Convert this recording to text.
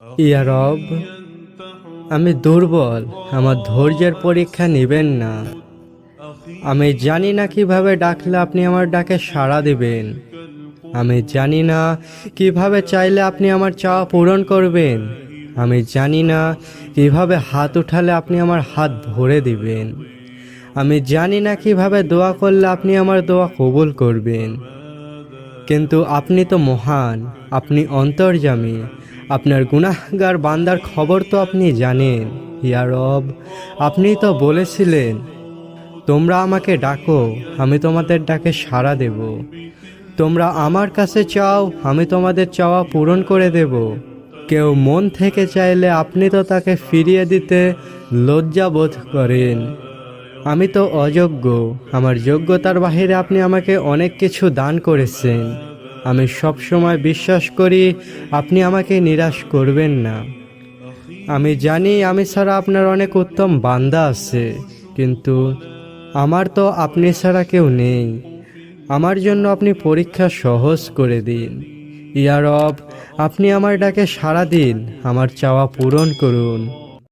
ইয়া রব, আমি দুর্বল, আমার ধৈর্যের পরীক্ষা নেবেন না। আমি জানি না কিভাবে ডাকলে আপনি আমার ডাকে সাড়া দিবেন। আমি জানি না কিভাবে চাইলে আপনি আমার চাওয়া পূরণ করবেন। আমি জানি না কিভাবে হাত উঠালে আপনি আমার হাত ধরে দিবেন। আমি জানি না কিভাবে দোয়া করলে আপনি আমার দোয়া কবুল করবেন। কিন্তু আপনি তো মহান, আপনি অন্তর্যামী। আপনার গুনাহগার বান্দার খবর তো আপনি জানেন। ইয়া রব, আপনি তো বলেছিলেন, তোমরা আমাকে ডাকো, আমি তোমাদের ডাকে সাড়া দেব। তোমরা আমার কাছে চাও, আমি তোমাদের চাওয়া পূরণ করে দেব। কেউ মন থেকে চাইলে আপনি তো তাকে ফিরিয়ে দিতে লজ্জা বোধ করেন। আমি তো অযোগ্য, আমার যোগ্যতার বাহিরে আপনি আমাকে অনেক কিছু দান করেছেন। আমি সব সময় বিশ্বাস করি আপনি আমাকে নিরাশ করবেন না। আমি জানি আমি ছাড়া আপনার অনেক উত্তম বান্দা আছে, কিন্তু আমার তো আপনি ছাড়া কেউ নেই। আমার জন্য আপনি পরীক্ষা সহজ করে দিন। ইয়া রব, আপনি আমার ডাকে সাড়া দিন, আমার চাওয়া পূরণ করুন।